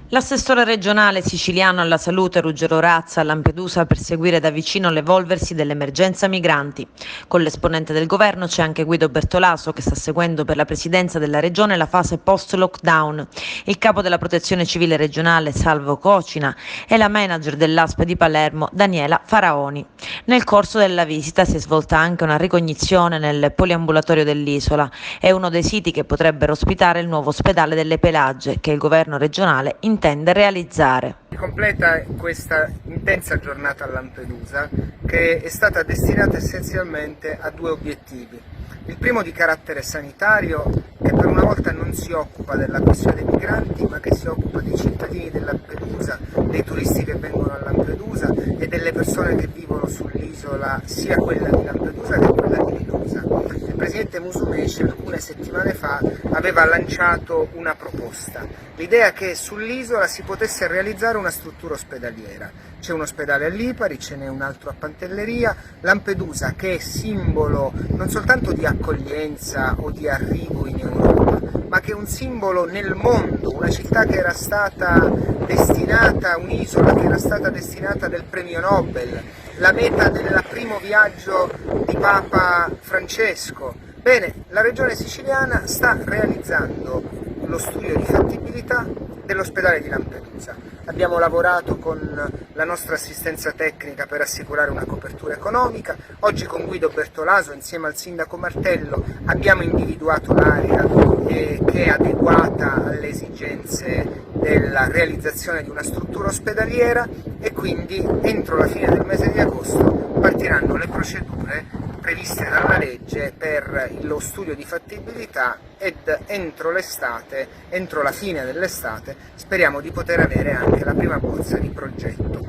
L'assessore regionale siciliano alla salute Ruggero Razza a Lampedusa per seguire da vicino l'evolversi dell'emergenza migranti. Con l'esponente del governo c'è anche Guido Bertolaso che sta seguendo per la presidenza della regione la fase post-lockdown, il capo della protezione civile regionale Salvo Cocina e la manager dell'ASP di Palermo Daniela Faraoni. Nel corso della visita si è svolta anche una ricognizione nel poliambulatorio dell'isola. È uno dei siti che potrebbero ospitare il nuovo ospedale delle Pelagie che il governo regionale intende realizzare. Si completa questa intensa giornata a Lampedusa che è stata destinata essenzialmente a due obiettivi. Il primo di carattere sanitario, che per una volta non si occupa della questione dei migranti, ma che si occupa dei cittadini di Lampedusa, dei turisti che vengono a Lampedusa e delle persone che vivono sull'isola, sia quella di Lampedusa che quella di Linosa. Il presidente Musumeci alcune settimane fa aveva lanciato una proposta, l'idea che sull'isola si potesse realizzare una struttura ospedaliera. C'è un ospedale a Lipari, ce n'è un altro a Pantelleria, Lampedusa che è simbolo non soltanto di accoglienza o di arrivo in Europa, ma che è un simbolo nel mondo, una città che era stata destinata, un'isola che era stata destinata del premio Nobel, la meta del primo viaggio di Papa Francesco. Bene, la regione siciliana sta realizzando lo studio di fattibilità dell'ospedale di Lampedusa. Abbiamo lavorato con la nostra assistenza tecnica per assicurare una copertura economica. Oggi con Guido Bertolaso, insieme al sindaco Martello, abbiamo individuato l'area che è adeguata alle esigenze della realizzazione di una struttura ospedaliera e quindi entro la fine del mese di agosto partiranno le procedure previste dalla legge per lo studio di fattibilità ed entro la fine dell'estate, speriamo di poter avere anche la prima bozza di progetto.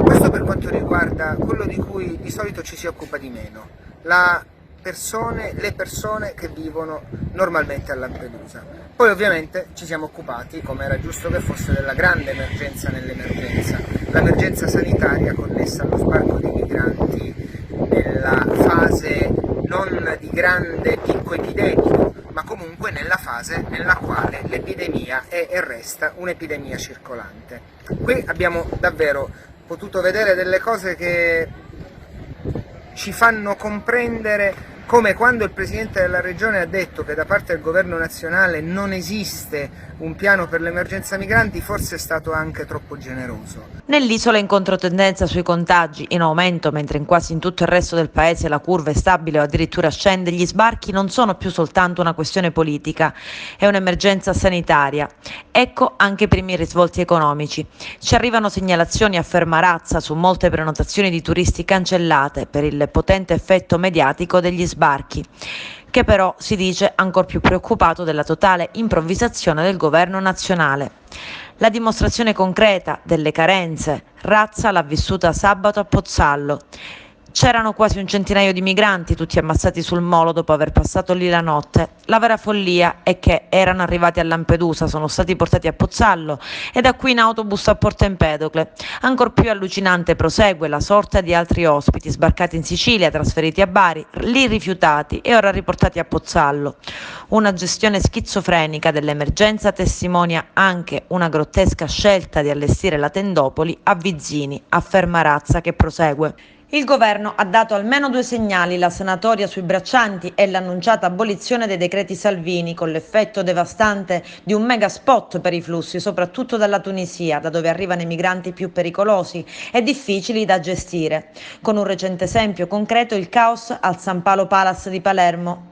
Questo per quanto riguarda quello di cui di solito ci si occupa di meno, le persone che vivono normalmente a Lampedusa. Poi ovviamente ci siamo occupati, come era giusto che fosse, della grande emergenza nell'emergenza, l'emergenza sanitaria connessa allo sbarco dei migranti nella fase non di grande picco epidemico, ma comunque nella fase nella quale l'epidemia è e resta un'epidemia circolante. Qui abbiamo davvero potuto vedere delle cose che ci fanno comprendere come quando il Presidente della Regione ha detto che da parte del Governo nazionale non esiste un piano per l'emergenza migranti, forse è stato anche troppo generoso. Nell'isola in controtendenza sui contagi, in aumento, mentre in quasi in tutto il resto del paese la curva è stabile o addirittura scende, gli sbarchi non sono più soltanto una questione politica, è un'emergenza sanitaria. Ecco anche i primi risvolti economici. Ci arrivano segnalazioni a Fermarazza su molte prenotazioni di turisti cancellate per il potente effetto mediatico degli sbarchi, che però si dice ancor più preoccupato della totale improvvisazione del governo nazionale. La dimostrazione concreta delle carenze, Razza l'ha vissuta sabato a Pozzallo. C'erano quasi un centinaio di migranti, tutti ammassati sul molo dopo aver passato lì la notte. La vera follia è che erano arrivati a Lampedusa, sono stati portati a Pozzallo e da qui in autobus a Porto Empedocle. Ancor più allucinante prosegue la sorte di altri ospiti sbarcati in Sicilia, trasferiti a Bari, lì rifiutati e ora riportati a Pozzallo. Una gestione schizofrenica dell'emergenza testimonia anche una grottesca scelta di allestire la tendopoli a Vizzini, a Fermarazza, che prosegue. Il governo ha dato almeno due segnali, la sanatoria sui braccianti e l'annunciata abolizione dei decreti Salvini, con l'effetto devastante di un mega spot per i flussi, soprattutto dalla Tunisia, da dove arrivano i migranti più pericolosi e difficili da gestire. Con un recente esempio concreto, il caos al San Paolo Palace di Palermo,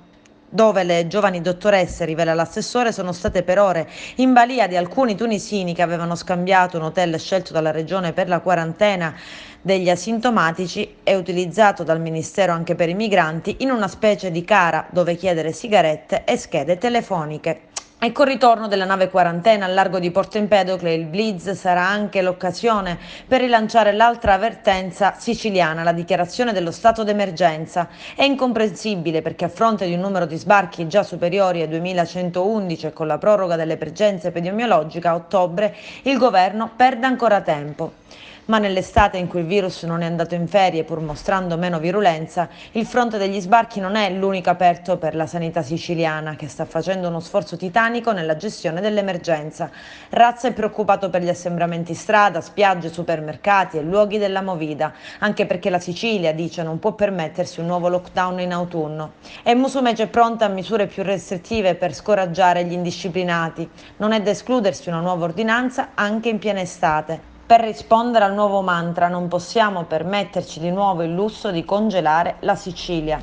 dove le giovani dottoresse, rivela l'assessore, sono state per ore in balia di alcuni tunisini che avevano scambiato un hotel scelto dalla regione per la quarantena degli asintomatici e utilizzato dal Ministero anche per i migranti in una specie di cara dove chiedere sigarette e schede telefoniche. E col ritorno della nave quarantena al largo di Porto Empedocle, il Blitz sarà anche l'occasione per rilanciare l'altra avvertenza siciliana, la dichiarazione dello stato d'emergenza. È incomprensibile perché a fronte di un numero di sbarchi già superiori ai 2111 e con la proroga dell'emergenza epidemiologica a ottobre, il governo perde ancora tempo. Ma nell'estate in cui il virus non è andato in ferie, pur mostrando meno virulenza, il fronte degli sbarchi non è l'unico aperto per la sanità siciliana, che sta facendo uno sforzo titanico nella gestione dell'emergenza. Razza è preoccupato per gli assembramenti strada, spiagge, supermercati e luoghi della movida, anche perché la Sicilia, dice, non può permettersi un nuovo lockdown in autunno. E Musumeci è pronta a misure più restrittive per scoraggiare gli indisciplinati. Non è da escludersi una nuova ordinanza anche in piena estate. Per rispondere al nuovo mantra non possiamo permetterci di nuovo il lusso di congelare la Sicilia.